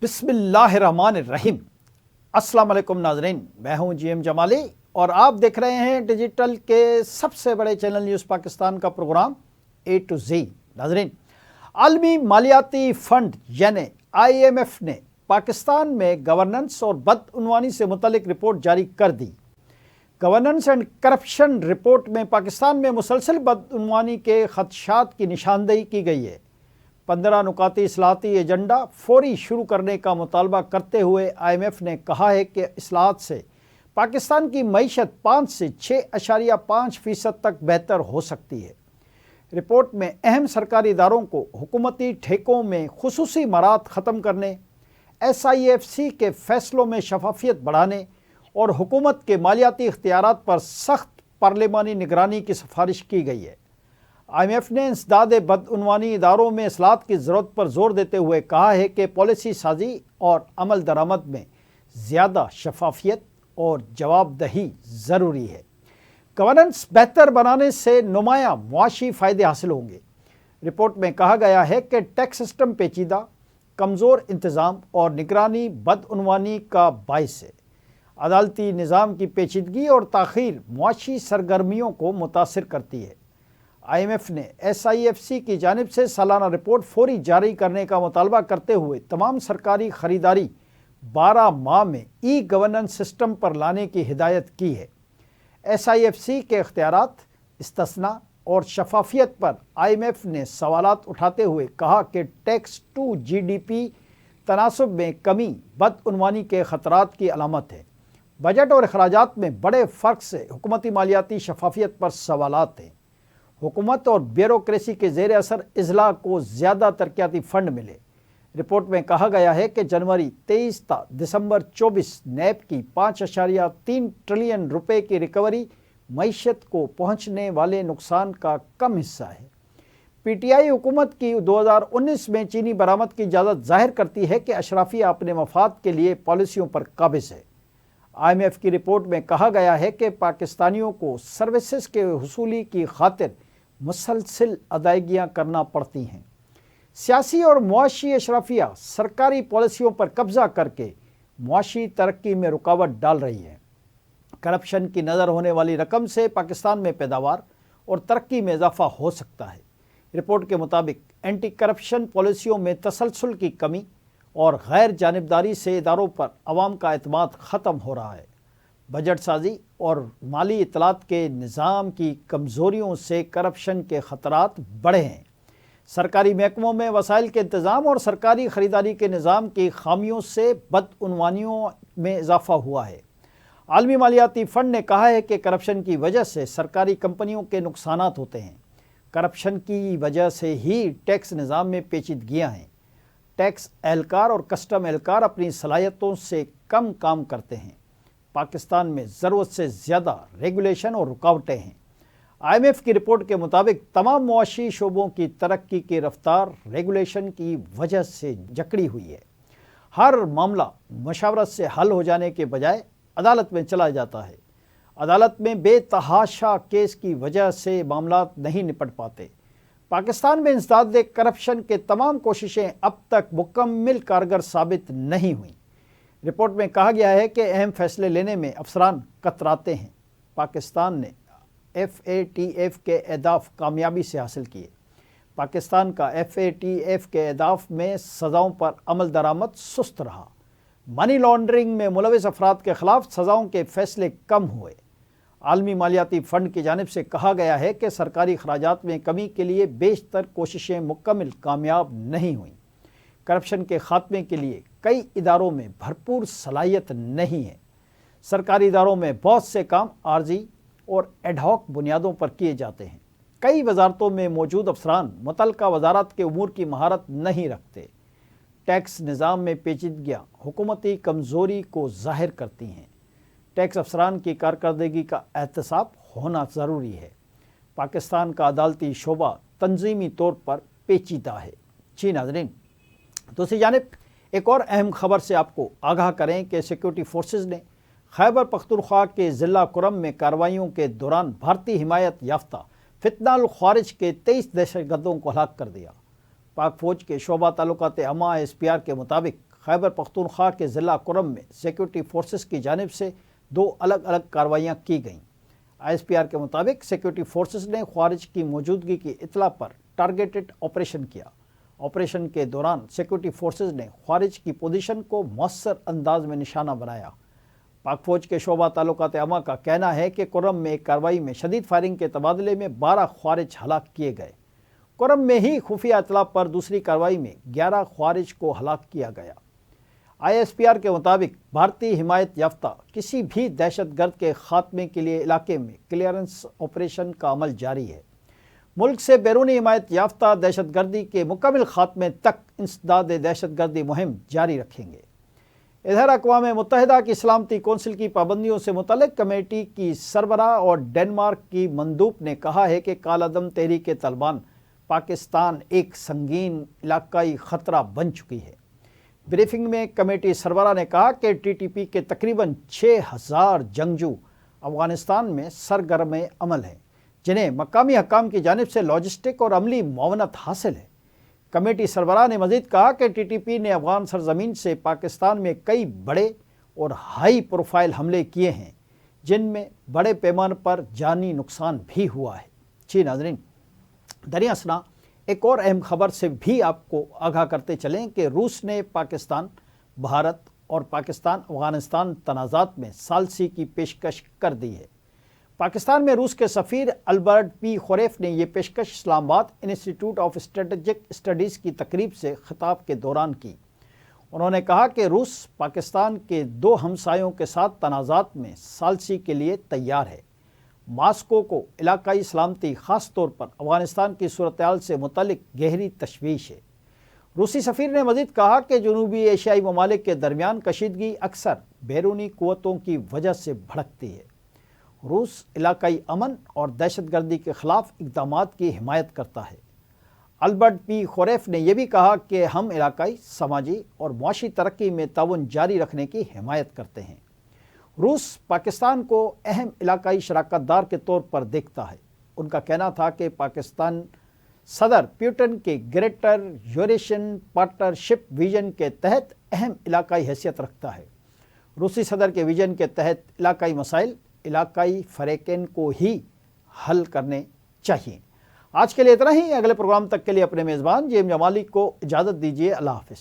بسم اللہ الرحمن الرحیم۔ السلام علیکم ناظرین، میں ہوں جی ایم جمالی اور آپ دیکھ رہے ہیں ڈیجیٹل کے سب سے بڑے چینل نیوز پاکستان کا پروگرام اے ٹو زی۔ ناظرین، عالمی مالیاتی فنڈ یعنی IMF نے پاکستان میں گورننس اور بدعنوانی سے متعلق رپورٹ جاری کر دی۔ گورننس اینڈ کرپشن رپورٹ میں پاکستان میں مسلسل بدعنوانی کے خدشات کی نشاندہی کی گئی ہے۔ 15 نکاتی اصلاحاتی ایجنڈا فوری شروع کرنے کا مطالبہ کرتے ہوئے IMF نے کہا ہے کہ اصلاحات سے پاکستان کی معیشت 5 سے 6.5% تک بہتر ہو سکتی ہے۔ رپورٹ میں اہم سرکاری اداروں کو حکومتی ٹھیکوں میں خصوصی مراعات ختم کرنے، SIFC کے فیصلوں میں شفافیت بڑھانے اور حکومت کے مالیاتی اختیارات پر سخت پارلیمانی نگرانی کی سفارش کی گئی ہے۔ IMF نے انسداد بدعنوانی اداروں میں اصلاحات کی ضرورت پر زور دیتے ہوئے کہا ہے کہ پالیسی سازی اور عمل درآمد میں زیادہ شفافیت اور جواب دہی ضروری ہے۔ گورننس بہتر بنانے سے نمایاں معاشی فائدے حاصل ہوں گے۔ رپورٹ میں کہا گیا ہے کہ ٹیکس سسٹم پیچیدہ، کمزور انتظام اور نگرانی بدعنوانی کا باعث ہے۔ عدالتی نظام کی پیچیدگی اور تاخیر معاشی سرگرمیوں کو متاثر کرتی ہے۔ IMF نے SIFC کی جانب سے سالانہ رپورٹ فوری جاری کرنے کا مطالبہ کرتے ہوئے تمام سرکاری خریداری 12 ماہ میں گورننس سسٹم پر لانے کی ہدایت کی ہے۔ SIFC کے اختیارات، استثناء اور شفافیت پر IMF نے سوالات اٹھاتے ہوئے کہا کہ ٹیکس ٹو GDP تناسب میں کمی بدعنوانی کے خطرات کی علامت ہے۔ بجٹ اور اخراجات میں بڑے فرق سے حکومتی مالیاتی شفافیت پر سوالات ہیں۔ حکومت اور بیوروکریسی کے زیر اثر اضلاع کو زیادہ ترقیاتی فنڈ ملے۔ رپورٹ میں کہا گیا ہے کہ جنوری 23 تا دسمبر 24 نیب کی 5.3 ٹریلین روپے کی ریکوری معیشت کو پہنچنے والے نقصان کا کم حصہ ہے۔ PTI حکومت کی 2019 میں چینی برآمد کی اجازت ظاہر کرتی ہے کہ اشرافیہ اپنے مفاد کے لیے پالیسیوں پر قابض ہے۔ IMF کی رپورٹ میں کہا گیا ہے کہ پاکستانیوں کو سروسز کے حصولی کی خاطر مسلسل ادائیگیاں کرنا پڑتی ہیں۔ سیاسی اور معاشی اشرافیہ سرکاری پالیسیوں پر قبضہ کر کے معاشی ترقی میں رکاوٹ ڈال رہی ہے۔ کرپشن کی نظر ہونے والی رقم سے پاکستان میں پیداوار اور ترقی میں اضافہ ہو سکتا ہے۔ رپورٹ کے مطابق اینٹی کرپشن پالیسیوں میں تسلسل کی کمی اور غیر جانبداری سے اداروں پر عوام کا اعتماد ختم ہو رہا ہے۔ بجٹ سازی اور مالی اطلاعات کے نظام کی کمزوریوں سے کرپشن کے خطرات بڑھے ہیں۔ سرکاری محکموں میں وسائل کے انتظام اور سرکاری خریداری کے نظام کی خامیوں سے بدعنوانیوں میں اضافہ ہوا ہے۔ عالمی مالیاتی فنڈ نے کہا ہے کہ کرپشن کی وجہ سے سرکاری کمپنیوں کے نقصانات ہوتے ہیں۔ کرپشن کی وجہ سے ہی ٹیکس نظام میں پیچیدگیاں ہیں۔ ٹیکس اہلکار اور کسٹم اہلکار اپنی صلاحیتوں سے کم کام کرتے ہیں۔ پاکستان میں ضرورت سے زیادہ ریگولیشن اور رکاوٹیں ہیں۔ IMF کی رپورٹ کے مطابق تمام معاشی شعبوں کی ترقی کی رفتار ریگولیشن کی وجہ سے جکڑی ہوئی ہے۔ ہر معاملہ مشاورت سے حل ہو جانے کے بجائے عدالت میں چلا جاتا ہے۔ عدالت میں بے تحاشا کیس کی وجہ سے معاملات نہیں نپٹ پاتے۔ پاکستان میں انسداد کرپشن کے تمام کوششیں اب تک مکمل کارگر ثابت نہیں ہوئیں۔ رپورٹ میں کہا گیا ہے کہ اہم فیصلے لینے میں افسران کتراتے ہیں۔ پاکستان نے FATF کے اہداف کامیابی سے حاصل کیے۔ پاکستان کا FATF کے اہداف میں سزاؤں پر عمل درآمد سست رہا۔ منی لانڈرنگ میں ملوث افراد کے خلاف سزاؤں کے فیصلے کم ہوئے۔ عالمی مالیاتی فنڈ کی جانب سے کہا گیا ہے کہ سرکاری اخراجات میں کمی کے لیے بیشتر کوششیں مکمل کامیاب نہیں ہوئیں۔ کرپشن کے خاتمے کے لیے کئی اداروں میں بھرپور صلاحیت نہیں ہے۔ سرکاری اداروں میں بہت سے کام عارضی اور ایڈ ہاک بنیادوں پر کیے جاتے ہیں۔ کئی وزارتوں میں موجود افسران متعلقہ وزارت کے امور کی مہارت نہیں رکھتے۔ ٹیکس نظام میں پیچیدگیاں حکومتی کمزوری کو ظاہر کرتی ہیں۔ ٹیکس افسران کی کارکردگی کا احتساب ہونا ضروری ہے۔ پاکستان کا عدالتی شعبہ تنظیمی طور پر پیچیدہ ہے۔ جی ناظرین، دوسری جانب ایک اور اہم خبر سے آپ کو آگاہ کریں کہ سیکورٹی فورسز نے خیبر پختونخوا کے ضلع کرم میں کارروائیوں کے دوران بھارتی حمایت یافتہ فتنہ الخوارج کے 23 دہشت گردوں کو ہلاک کر دیا۔ پاک فوج کے شعبہ تعلقات عامہ SPR کے مطابق خیبر پختونخوا کے ضلع کرم میں سیکورٹی فورسز کی جانب سے 2 الگ الگ کارروائیاں کی گئیں۔ ISPR کے مطابق سیکورٹی فورسز نے خوارج کی موجودگی کی اطلاع پر ٹارگیٹڈ آپریشن کیا۔ آپریشن کے دوران سیکورٹی فورسز نے خوارج کی پوزیشن کو مؤثر انداز میں نشانہ بنایا۔ پاک فوج کے شعبہ تعلقات عامہ کا کہنا ہے کہ کرم میں ایک کارروائی میں شدید فائرنگ کے تبادلے میں 12 خوارج ہلاک کیے گئے۔ کرم میں ہی خفیہ اطلاع پر دوسری کارروائی میں 11 خوارج کو ہلاک کیا گیا۔ ISPR کے مطابق بھارتی حمایت یافتہ کسی بھی دہشت گرد کے خاتمے کے لیے علاقے میں کلیئرنس آپریشن کا عمل جاری ہے۔ ملک سے بیرونی حمایت یافتہ دہشت گردی کے مکمل خاتمے تک انسداد دہشت گردی مہم جاری رکھیں گے۔ ادھر اقوام متحدہ کی سلامتی کونسل کی پابندیوں سے متعلق کمیٹی کی سربراہ اور ڈنمارک کی مندوب نے کہا ہے کہ کالعدم تحریک طالبان پاکستان ایک سنگین علاقائی خطرہ بن چکی ہے۔ بریفنگ میں کمیٹی سربراہ نے کہا کہ TTP کے تقریباً 6000 جنگجو افغانستان میں سرگرم عمل ہیں، جنہیں مقامی حکام کی جانب سے لاجسٹک اور عملی معاونت حاصل ہے۔ کمیٹی سربراہ نے مزید کہا کہ TTP نے افغان سرزمین سے پاکستان میں کئی بڑے اور ہائی پروفائل حملے کیے ہیں، جن میں بڑے پیمانے پر جانی نقصان بھی ہوا ہے۔ جی ناظرین، دریا اثنا ایک اور اہم خبر سے بھی آپ کو آگاہ کرتے چلیں کہ روس نے پاکستان، بھارت اور پاکستان افغانستان تنازعات میں ثالثی کی پیشکش کر دی ہے۔ پاکستان میں روس کے سفیر البرٹ پی خوریف نے یہ پیشکش اسلام آباد انسٹیٹیوٹ آف اسٹریٹجک اسٹڈیز کی تقریب سے خطاب کے دوران کی۔ انہوں نے کہا کہ روس پاکستان کے 2 ہمسایوں کے ساتھ تنازعات میں ثالثی کے لیے تیار ہے۔ ماسکو کو علاقائی سلامتی، خاص طور پر افغانستان کی صورتحال سے متعلق گہری تشویش ہے۔ روسی سفیر نے مزید کہا کہ جنوبی ایشیائی ممالک کے درمیان کشیدگی اکثر بیرونی قوتوں کی وجہ سے بھڑکتی ہے۔ روس علاقائی امن اور دہشت گردی کے خلاف اقدامات کی حمایت کرتا ہے۔ البرٹ پی خوریف نے یہ بھی کہا کہ ہم علاقائی، سماجی اور معاشی ترقی میں تعاون جاری رکھنے کی حمایت کرتے ہیں۔ روس پاکستان کو اہم علاقائی شراکت دار کے طور پر دیکھتا ہے۔ ان کا کہنا تھا کہ پاکستان صدر پیوٹن کے گریٹر یوریشین پارٹنرشپ ویژن کے تحت اہم علاقائی حیثیت رکھتا ہے۔ روسی صدر کے ویژن کے تحت علاقائی مسائل علاقائی فریقین کو ہی حل کرنے چاہیے۔ آج کے لیے اتنا ہی۔ اگلے پروگرام تک کے لیے اپنے میزبان جیم جمالی کو اجازت دیجیے۔ اللہ حافظ۔